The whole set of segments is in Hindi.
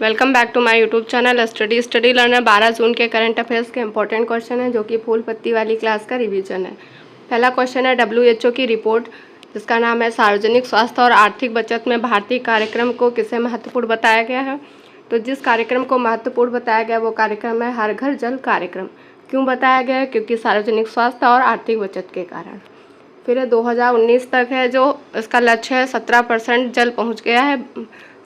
Welcome back to my YouTube channel study learner. 12 June के करंट अफेयर्स के इंपॉर्टेंट क्वेश्चन है जो कि फूल पत्ती वाली क्लास का रिवीजन है। पहला क्वेश्चन है WHO की रिपोर्ट जिसका नाम है सार्वजनिक स्वास्थ्य और आर्थिक बचत में भारतीय कार्यक्रम को किसे महत्वपूर्ण बताया गया है। तो जिस कार्यक्रम को महत्वपूर्ण बताया गया वो कार्यक्रम है हर घर जल कार्यक्रम। क्यों बताया गया है? क्योंकि सार्वजनिक स्वास्थ्य और आर्थिक बचत के कारण। फिर 2019 तक है जो इसका लक्ष्य है 17% जल पहुँच गया है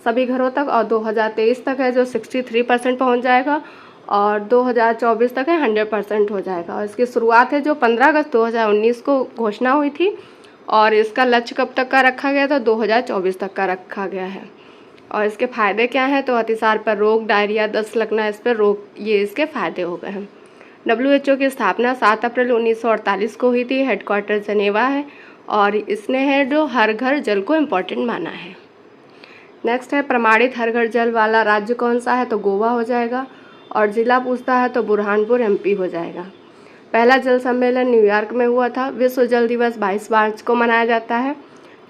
सभी घरों तक, और 2023 तक है जो 63% पहुँच जाएगा, और 2024 तक है 100% हो जाएगा। और इसकी शुरुआत है जो 15 अगस्त 2019 को घोषणा हुई थी, और इसका लक्ष्य कब तक का रखा गया था? 2024 तक का रखा गया है। और इसके फ़ायदे क्या हैं? तो अतिसार पर रोक, डायरिया, दस्त लगना, इस पर रोक, ये इसके फ़ायदे हो गए हैं। WHO की स्थापना 7 अप्रैल 1948 को हुई थी। हेडक्वार्टर जनेवा है, और इसने है जो हर घर जल को इम्पोर्टेंट माना है। नेक्स्ट है प्रमाणित हर घर जल वाला राज्य कौन सा है? तो गोवा हो जाएगा। और ज़िला पूछता है तो बुरहानपुर MP हो जाएगा। पहला जल सम्मेलन न्यूयॉर्क में हुआ था। विश्व जल दिवस 22 मार्च को मनाया जाता है।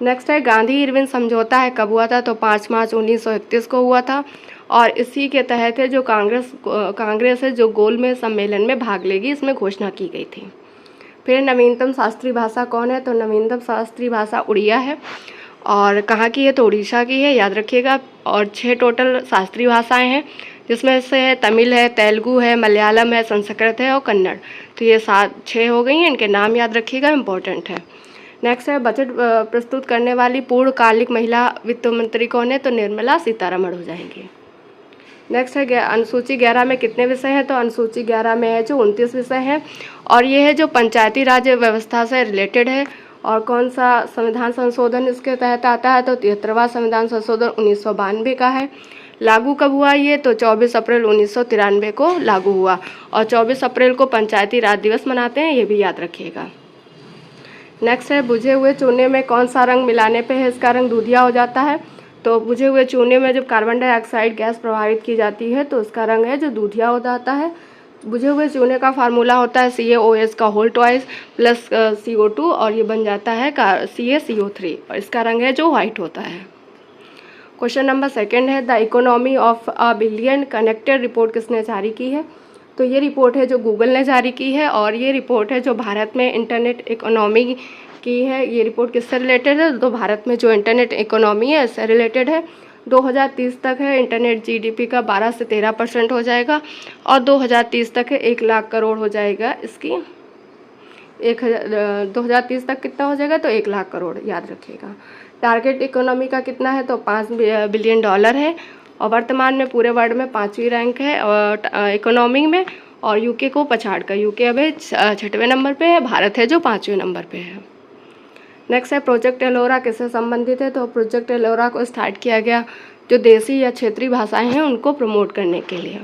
नेक्स्ट है गांधी इरविन समझौता है कब हुआ था? तो 5 मार्च 1931 को हुआ था, और इसी के तहत है जो कांग्रेस है जो गोलमेज सम्मेलन में भाग लेगी, इसमें घोषणा की गई थी। फिर नवीनतम शास्त्रीय भाषा कौन है? तो नवीनतम शास्त्रीय भाषा उड़िया है। और कहाँ की है? तो उड़ीसा की है, याद रखिएगा। और 6 टोटल शास्त्रीय भाषाएं हैं जिसमें से है तमिल है, तेलुगु है, मलयालम है, संस्कृत है और कन्नड़। तो ये 6 हो गई हैं, इनके नाम याद रखिएगा, इम्पोर्टेंट है। नेक्स्ट है बजट प्रस्तुत करने वाली पूर्णकालिक महिला वित्त मंत्री कौन है? तो निर्मला सीतारमण हो जाएंगी। नेक्स्ट है अनुसूची 11 में कितने विषय हैं? तो अनुसूची 11 में है जो 29 विषय हैं, और ये है जो पंचायती राज व्यवस्था से रिलेटेड है। और कौन सा संविधान संशोधन इसके तहत आता है? तो 73वां संविधान संशोधन 1992 का है। लागू कब हुआ ये? तो 24 अप्रैल 1993 को लागू हुआ, और 24 अप्रैल को पंचायती राज दिवस मनाते हैं, ये भी याद रखिएगा। नेक्स्ट है बुझे हुए चूने में कौन सा रंग मिलाने पे है इसका रंग दूधिया हो जाता है? तो बुझे हुए चूने में जब कार्बन डाइऑक्साइड गैस प्रभावित की जाती है तो उसका रंग है जो दूधिया हो जाता है। बुझे हुए चूने का फार्मूला होता है CaOH का होल ट्वाइस प्लस CO2, और ये बन जाता है CaCO3, और इसका रंग है जो वाइट होता है। क्वेश्चन नंबर 2 है the economy of a billion connected report किसने जारी की है? तो ये रिपोर्ट है जो गूगल ने जारी की है, और ये रिपोर्ट है जो भारत में इंटरनेट इकोनॉमी की है। ये रिपोर्ट किससे रिलेटेड है? तो भारत में जो इंटरनेट इकोनॉमी है इससे रिलेटेड है। 2030 तक है इंटरनेट GDP का 12 से 13% हो जाएगा, और 2030 तक है 1 लाख करोड़ हो जाएगा इसकी। 2030 तक कितना हो जाएगा? तो 1 लाख करोड़, याद रखिएगा। टारगेट इकोनॉमी का कितना है? तो $5 बिलियन है, और वर्तमान में पूरे वर्ल्ड में 5वीं रैंक है और इकोनॉमी में, और UK को पछाड़ कर। UK अभी 6वें नंबर पे है, भारत है जो 5वें नंबर पे है। नेक्स्ट है प्रोजेक्ट एलोरा किससे संबंधित है? तो प्रोजेक्ट एलोरा को स्टार्ट किया गया जो देसी या क्षेत्रीय भाषाएं हैं उनको प्रमोट करने के लिए।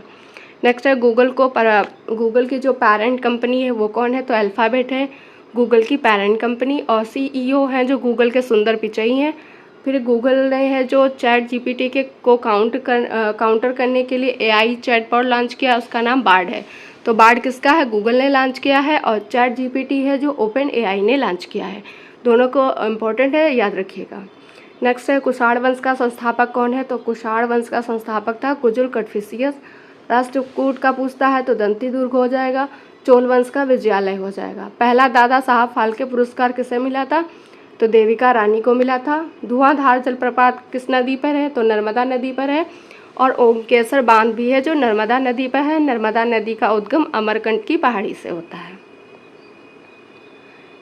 नेक्स्ट है गूगल की जो पेरेंट कंपनी है वो कौन है? तो अल्फ़ाबेट है गूगल की पेरेंट कंपनी, और CEO हैं जो गूगल के सुंदर पिचई हैं। फिर गूगल ने है जो चैट GPT के को काउंटर करने के लिए AI चैटबॉट लॉन्च किया, उसका नाम बार्ड है। तो बार्ड किसका है? गूगल ने लॉन्च किया है, और चैट GPT है जो OpenAI ने लॉन्च किया है। दोनों को इम्पोर्टेंट है, याद रखिएगा। नेक्स्ट है कुषाण वंश का संस्थापक कौन है? तो कुषाण वंश का संस्थापक था कुजुल कटफिशियस। राष्ट्रकूट का पूछता है तो दंती दुर्ग हो जाएगा। चोल वंश का विजयालय हो जाएगा। पहला दादा साहब फाल्के पुरस्कार किसे मिला था? तो देविका रानी को मिला था। धुआंधार जलप्रपात किस नदी पर है? तो नर्मदा नदी पर है। और ओमकेश्वर बांध भी है जो नर्मदा नदी पर है। नर्मदा नदी का उद्गम अमरकंटक की पहाड़ी से होता है।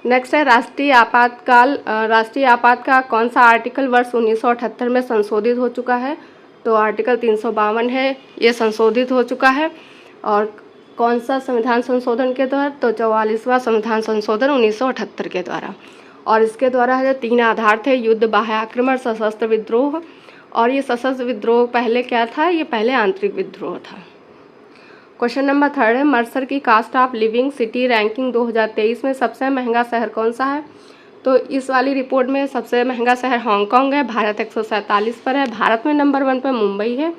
नेक्स्ट है राष्ट्रीय आपातकाल कौन सा आर्टिकल वर्ष 1978 में संशोधित हो चुका है? तो आर्टिकल 352 है, ये संशोधित हो चुका है। और कौन सा संविधान संशोधन के द्वारा? तो 44वां संविधान संशोधन 1978 के द्वारा। और इसके द्वारा है जो 3 आधार थे, युद्ध, बाह्य आक्रमण, सशस्त्र विद्रोह। और ये सशस्त्र विद्रोह पहले क्या था? ये पहले आंतरिक विद्रोह था। क्वेश्चन नंबर 3 है मर्सर की cost of living city ranking 2023 में सबसे महंगा शहर कौन सा है? तो इस वाली रिपोर्ट में सबसे महंगा शहर हांगकांग है, भारत 147 पर है। भारत में नंबर 1 पर मुंबई है,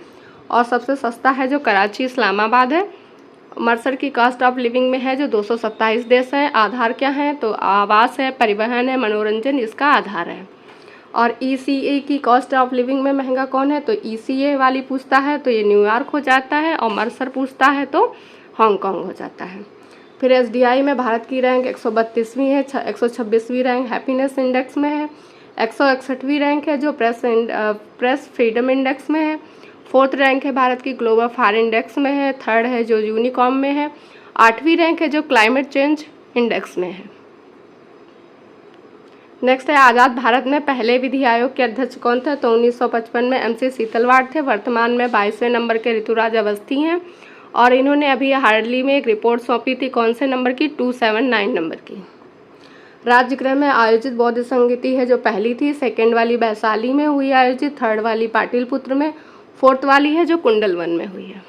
और सबसे सस्ता है जो कराची इस्लामाबाद है। मर्सर की कास्ट ऑफ लिविंग में है जो 227 देश है। आधार क्या है? तो आवास है, परिवहन है, मनोरंजन इसका आधार है। और ECA की कॉस्ट ऑफ लिविंग में महंगा कौन है, तो ECA वाली पूछता है तो ये न्यूयॉर्क हो जाता है, और मर्सर पूछता है तो हांगकांग हो जाता है। फिर SDI में भारत की रैंक 132वीं है, 126वीं रैंक हैप्पीनेस इंडेक्स में है, 161वीं रैंक है जो प्रेस फ्रीडम इंडेक्स में है, 4th रैंक है भारत की ग्लोबल फायर इंडेक्स में है, 3rd है जो यूनिकॉम में है, 8वीं रैंक है जो क्लाइमेट चेंज इंडेक्स में है। नेक्स्ट है आज़ाद भारत में पहले विधि आयोग के अध्यक्ष कौन थे, तो 1955 में MC सीतलवाड़ थे। वर्तमान में 22वें नंबर के ऋतुराज अवस्थी हैं, और इन्होंने अभी हार्डली में एक रिपोर्ट सौंपी थी, कौन से नंबर की, 279 नंबर की। राजगृह में आयोजित बौद्ध संगीति है जो पहली थी, 2nd वाली वैशाली में हुई आयोजित, 3rd वाली पाटिलपुत्र में, 4th वाली है जो कुंडलवन में हुई है।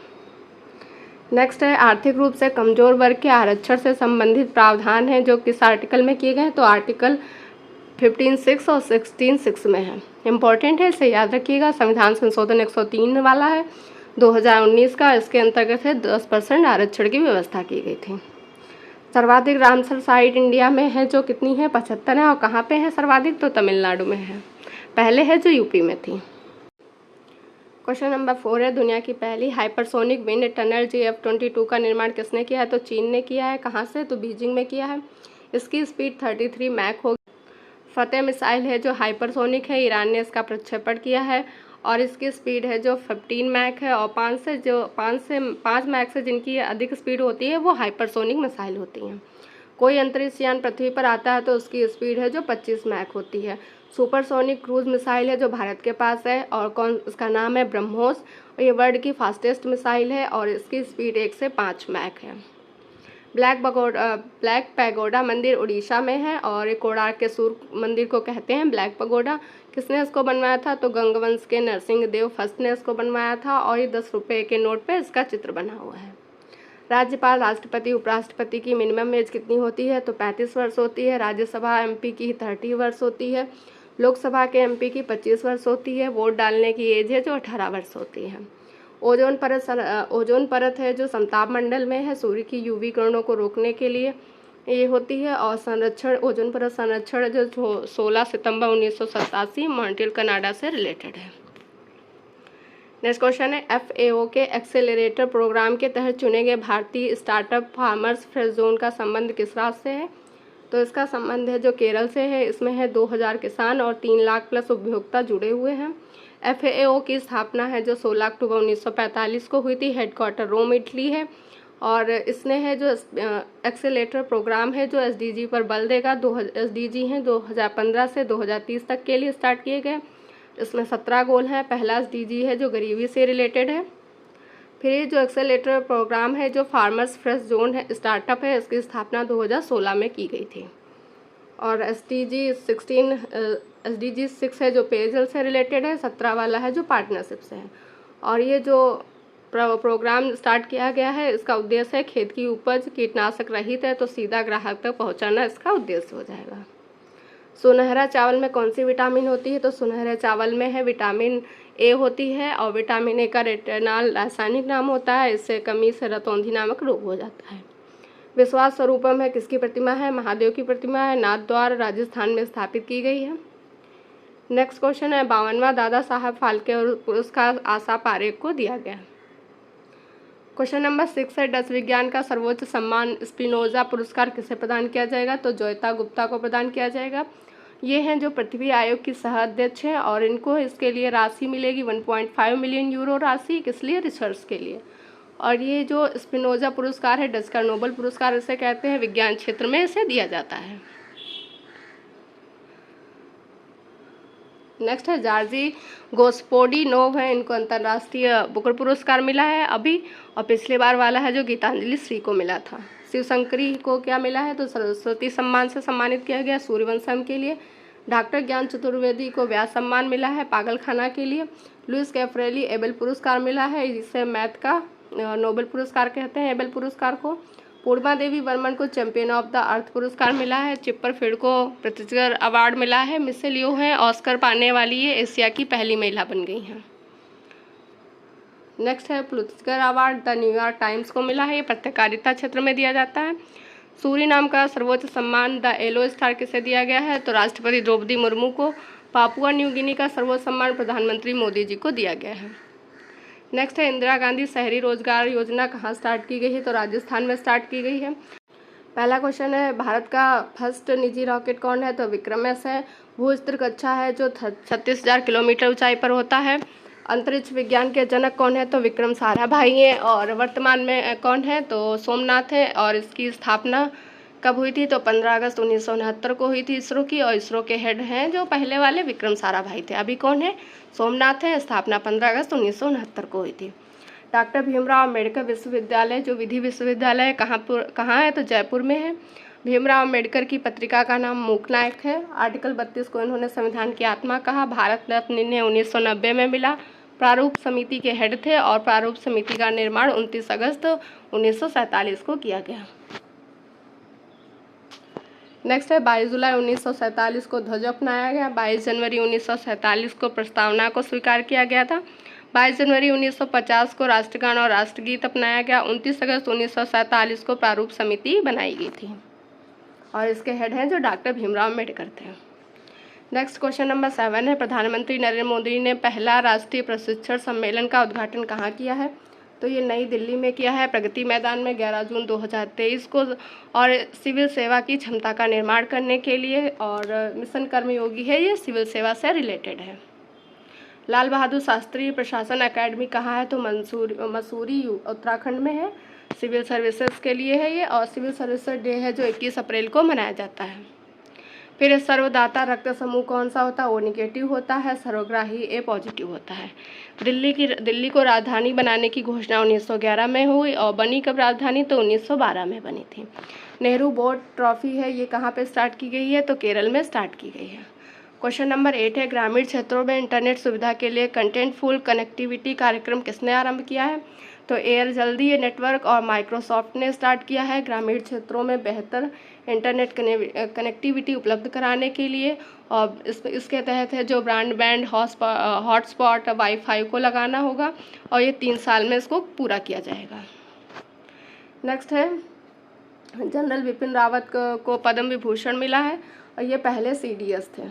नेक्स्ट है आर्थिक रूप से कमजोर वर्ग के आरक्षण से संबंधित प्रावधान है जो किस आर्टिकल में किए गए, तो आर्टिकल 15(6) और 16(6) में है। इम्पॉर्टेंट है, इसे याद रखिएगा। संविधान संशोधन 103 वाला है 2019 का, इसके अंतर्गत है 10% आरक्षण की व्यवस्था की गई थी। सर्वाधिक रामसर साइट इंडिया में है जो कितनी है, 75 है, और कहाँ पे है सर्वाधिक, तो तमिलनाडु में है, पहले है जो यूपी में थी। क्वेश्चन नंबर 4 है दुनिया की पहली हाइपरसोनिक विंड टनल GF-22 का निर्माण किसने किया है, तो चीन ने किया है। कहाँ से, तो बीजिंग में किया है। इसकी स्पीड 33 मैक होगी। फतेह मिसाइल है जो हाइपरसोनिक है, ईरान ने इसका प्रक्षेपण किया है, और इसकी स्पीड है जो 15 मैक है, और 5 मैक से जिनकी अधिक स्पीड होती है वो हाइपरसोनिक मिसाइल होती हैं। कोई अंतरिक्ष यान पृथ्वी पर आता है तो उसकी स्पीड है जो 25 मैक होती है। सुपरसोनिक क्रूज मिसाइल है जो भारत के पास है, और इसका नाम है ब्रह्मोस, और ये वर्ल्ड की फास्टेस्ट मिसाइल है, और इसकी स्पीड 1 से 5 मैक है। ब्लैक पैगोडा मंदिर उड़ीसा में है, और कोणार्क के सूर्य मंदिर को कहते हैं ब्लैक पैगोडा। किसने इसको बनवाया था, तो गंगवंश के नरसिंह देव फर्स्ट ने इसको बनवाया था, और ये 10 रुपये के नोट पे इसका चित्र बना हुआ है। राज्यपाल, राष्ट्रपति, उपराष्ट्रपति की मिनिमम एज कितनी होती है, तो 35 वर्ष होती है। राज्यसभा MP की 30 वर्ष होती है। लोकसभा के MP की 25 वर्ष होती है। वोट डालने की एज है जो 18 वर्ष होती है। ओजोन परत है जो समताप मंडल में है, सूर्य की UV किरणों को रोकने के लिए ये होती है। और ओजोन परत संरक्षण जो 16 सितंबर 1987 मॉन्ट्रियल कनाडा से रिलेटेड है। नेक्स्ट क्वेश्चन है FAO के एक्सेलरेटर प्रोग्राम के तहत चुने गए भारतीय स्टार्टअप फार्मर्स फ्रेश जोन का संबंध किस राज्य से है, तो इसका संबंध है जो केरल से है। इसमें है 2000 किसान और 3 लाख प्लस उपभोक्ता जुड़े हुए हैं। FAO की स्थापना है जो 16 अक्टूबर 1945 को हुई थी। हेडक्वार्टर रोम इटली है, और इसने है जो एक्सेलेरेटर प्रोग्राम है जो SDG पर बल देगा। SDG हैं 2015 से 2030 तक के लिए स्टार्ट किए गए। इसमें 17 गोल हैं। पहला SDG है जो गरीबी से रिलेटेड है। फिर ये जो एक्सेलेरेटर प्रोग्राम है जो फार्मर्स फ्रेश जोन है स्टार्टअप है, इसकी स्थापना 2016 में की गई थी। और SDG 6 है जो पेयजल से रिलेटेड है। 17 वाला है जो पार्टनरशिप से है। और ये जो प्रोग्राम स्टार्ट किया गया है इसका उद्देश्य है खेत की उपज कीटनाशक रहित है तो सीधा ग्राहक तक पहुंचाना इसका उद्देश्य हो जाएगा। सुनहरा चावल में कौन सी विटामिन होती है, तो सुनहरे चावल में है विटामिन A होती है, और विटामिन A का रेटिनॉल रासायनिक नाम होता है। इससे कमी से रतौंधी नामक रोग हो जाता है। विश्वास स्वरूपम है किसकी प्रतिमा है, महादेव की प्रतिमा है। नाथ द्वार राजस्थान में स्थापित की गई है। नेक्स्ट क्वेश्चन है 52वां दादा साहब फाल्के पुरस्कार आशा पारेख को दिया गया। क्वेश्चन नंबर 6 है 10 विज्ञान का सर्वोच्च सम्मान स्पिनोजा पुरस्कार किसे प्रदान किया जाएगा, तो जोयता गुप्ता को प्रदान किया जाएगा। ये हैं जो पृथ्वी आयोग की सह अध्यक्ष हैं, और इनको इसके लिए राशि मिलेगी 1.5 मिलियन यूरो राशि, किस लिए, रिसर्च के लिए। और ये जो स्पिनोजा पुरस्कार है डच का नोबेल पुरस्कार इसे कहते हैं, विज्ञान क्षेत्र में इसे दिया जाता है। नेक्स्ट है जॉर्जी गोस्पोडिनोव है, इनको अंतर्राष्ट्रीय बुकर पुरस्कार मिला है अभी, और पिछली बार वाला है जो गीतांजलि श्री को मिला था। शिवशंकरी को क्या मिला है, तो सरस्वती सम्मान से सम्मानित किया गया सूर्यवंशम के लिए। डॉक्टर ज्ञान चतुर्वेदी को व्यास सम्मान मिला है पागलखाना के लिए। लुइस कैफ्रेली एबेल पुरस्कार मिला है, जिसे मैथ का नोबेल पुरस्कार कहते हैं एबेल पुरस्कार को। पूर्णा देवी बर्मन को चैंपियन ऑफ द अर्थ पुरस्कार मिला है। चिप्परफील्ड को प्रित्जकर अवार्ड मिला है। मिशेल यो है ऑस्कर पाने वाली ये एशिया की पहली महिला बन गई हैं। नेक्स्ट है Pritzker award the New York times को मिला है, ये पत्रकारिता क्षेत्र में दिया जाता है। सूरी नाम का सर्वोच्च सम्मान द येलो स्टार किसे दिया गया है, तो राष्ट्रपति द्रौपदी मुर्मू को। पापुआ न्यू गिनी का सर्वोच्च सम्मान प्रधानमंत्री मोदी जी को दिया गया है। नेक्स्ट है इंदिरा गांधी शहरी रोजगार योजना कहाँ स्टार्ट की गई है? तो राजस्थान में स्टार्ट की गई है। पहला क्वेश्चन है भारत का फर्स्ट निजी रॉकेट कौन है? तो विक्रम एस है। भू स्थिर कक्षा है जो 36,000 किलोमीटर ऊंचाई पर होता है। अंतरिक्ष विज्ञान के जनक कौन है? तो विक्रम साराभाई हैं। और वर्तमान में कौन है? तो सोमनाथ है। और इसकी स्थापना कब हुई थी? तो 15 अगस्त 1969 को हुई थी इसरो की। और इसरो के हेड हैं जो पहले वाले विक्रम साराभाई थे। अभी कौन है? सोमनाथ है। स्थापना 15 अगस्त 1969 को हुई थी। डॉक्टर भीमराव अम्बेडकर विश्वविद्यालय जो विधि विश्वविद्यालय है कहाँ है? तो जयपुर में है। भीमराव अम्बेडकर की पत्रिका का नाम मूक नायक है। आर्टिकल 32 को इन्होंने संविधान की आत्मा कहा। भारत रत्न इन्हें 1990 में मिला। प्रारूप समिति के हेड थे और प्रारूप समिति का निर्माण 29 अगस्त 1947 को किया गया। नेक्स्ट है 22 जुलाई 1947 को ध्वज अपनाया गया। 22 जनवरी 1947 को प्रस्तावना को स्वीकार किया गया था। 22 जनवरी 1950 को राष्ट्रगान और राष्ट्रगीत अपनाया गया। 29 अगस्त 1947 को प्रारूप समिति बनाई गई थी और इसके हेड हैं जो डॉक्टर भीमराव अम्बेडकर थे। नेक्स्ट क्वेश्चन नंबर 7 है प्रधानमंत्री नरेंद्र मोदी ने पहला राष्ट्रीय प्रशिक्षण सम्मेलन का उद्घाटन कहाँ किया है? तो ये नई दिल्ली में किया है, प्रगति मैदान में 11 जून 2023 को। और सिविल सेवा की क्षमता का निर्माण करने के लिए और मिशन कर्मयोगी है, ये सिविल सेवा से रिलेटेड है। लाल बहादुर शास्त्री प्रशासन अकेडमी कहाँ है? तो मसूरी उत्तराखंड में है। सिविल सर्विसेज के लिए है ये। और सिविल सर्विसेज डे है जो 21 अप्रैल को मनाया जाता है। फिर सर्वदाता रक्त समूह कौन सा होता है? ओ निगेटिव होता है। सर्वग्राही ए पॉजिटिव होता है। दिल्ली को राजधानी बनाने की घोषणा 1911 में हुई और बनी कब राजधानी? तो 1912 में बनी थी। नेहरू बोट ट्रॉफी है, ये कहाँ पे स्टार्ट की गई है? तो केरल में स्टार्ट की गई है। क्वेश्चन नंबर 8 है ग्रामीण क्षेत्रों में इंटरनेट सुविधा के लिए कंटेंटफुल कनेक्टिविटी कार्यक्रम किसने आरंभ किया है? तो एयर जल्दी नेटवर्क और माइक्रोसॉफ्ट ने स्टार्ट किया है ग्रामीण क्षेत्रों में बेहतर इंटरनेट कनेक्टिविटी उपलब्ध कराने के लिए। और इसके तहत है जो ब्रॉडबैंड हॉटस्पॉट वाईफाई को लगाना होगा और ये 3 साल में इसको पूरा किया जाएगा। नेक्स्ट है जनरल बिपिन रावत को पद्म विभूषण मिला है और ये पहले CDS थे।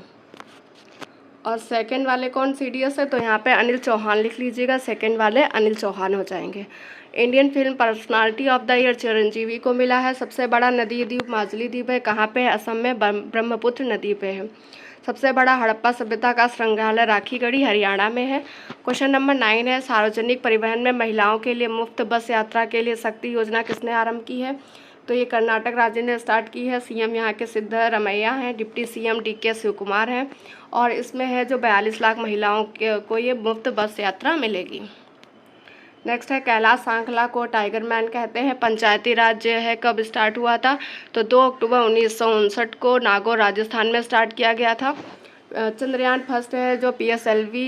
और सेकंड वाले कौन CDS है? तो यहाँ पे अनिल चौहान लिख लीजिएगा, सेकंड वाले अनिल चौहान हो जाएंगे। Indian film personality of the year Chiranjeevi को मिला है। सबसे बड़ा नदी द्वीप माजुली द्वीप है, कहाँ पे है? असम में ब्रह्मपुत्र नदी पे है। सबसे बड़ा हड़प्पा सभ्यता का संग्रहालय राखीगढ़ी हरियाणा में है। क्वेश्चन नंबर 9 है सार्वजनिक परिवहन में महिलाओं के लिए मुफ्त बस यात्रा के लिए शक्ति योजना किसने आरंभ की है? तो ये कर्नाटक राज्य ने स्टार्ट की है। CM यहाँ के सिद्धरमैया हैं, डिप्टी CM DK शिवकुमार हैं। और इसमें है जो 42 लाख महिलाओं को ये मुफ्त बस यात्रा मिलेगी। नेक्स्ट है कैलाश सांखला को टाइगर मैन कहते हैं। पंचायती राज है कब स्टार्ट हुआ था? तो 2 अक्टूबर 1959 को नागौर राजस्थान में स्टार्ट किया गया था। चंद्रयान फर्स्ट है जो PSLV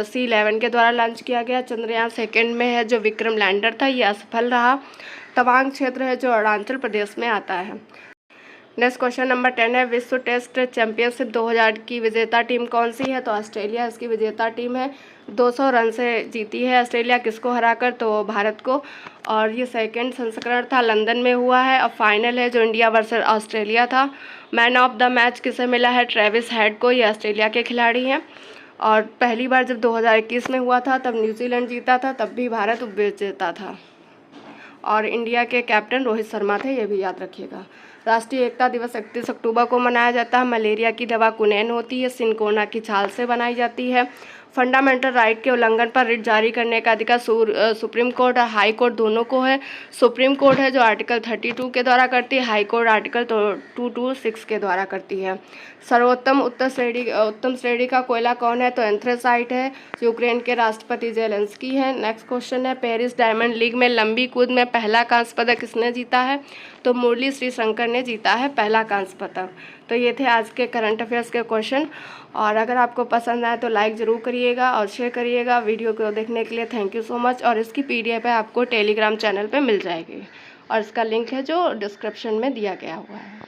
C11 के द्वारा लॉन्च किया गया। चंद्रयान सेकंड में है जो विक्रम लैंडर था, ये असफल रहा। तवांग क्षेत्र है जो अरुणाचल प्रदेश में आता है। नेक्स्ट क्वेश्चन नंबर 10 है विश्व टेस्ट चैंपियनशिप 2000 की विजेता टीम कौन सी है? तो ऑस्ट्रेलिया इसकी विजेता टीम है। 200 रन से जीती है ऑस्ट्रेलिया, किसको हराकर? तो भारत को। और ये सेकंड संस्करण था, लंदन में हुआ है। अब फाइनल है जो इंडिया वर्सेस ऑस्ट्रेलिया था। मैन ऑफ द मैच किसे मिला है? ट्रेविस हेड को, ये ऑस्ट्रेलिया के खिलाड़ी हैं। और पहली बार जब 2021 में हुआ था तब न्यूजीलैंड जीता था, तब भी भारत उपविजेता था। और इंडिया के कैप्टन रोहित शर्मा थे, ये भी याद रखिएगा। राष्ट्रीय एकता दिवस 31 अक्टूबर को मनाया जाता है। मलेरिया की दवा कुनैन होती है, सिनकोना की छाल से बनाई जाती है। फंडामेंटल राइट के उल्लंघन पर रिट जारी करने का अधिकार सुप्रीम कोर्ट और हाई कोर्ट दोनों को है। सुप्रीम कोर्ट है जो आर्टिकल 32 के द्वारा करती है, हाई कोर्ट आर्टिकल 226 के द्वारा करती है। सर्वोत्तम उत्तम श्रेणी का कोयला कौन है? तो एंथ्रेसाइट है, यूक्रेन के राष्ट्रपति जेलेंस्की है। नेक्स्ट क्वेश्चन है पेरिस डायमंड लीग में लंबी कूद में पहला कांस्य पदक किसने जीता है? तो मुरली श्रीशंकर ने जीता है पहला कांस्य पदक। तो ये थे आज के करंट अफेयर्स के क्वेश्चन। और अगर आपको पसंद आए तो लाइक ज़रूर करिएगा और शेयर करिएगा। वीडियो को देखने के लिए थैंक यू सो मच। और इसकी PDF है आपको टेलीग्राम चैनल पे मिल जाएगी और इसका लिंक है जो डिस्क्रिप्शन में दिया गया हुआ है।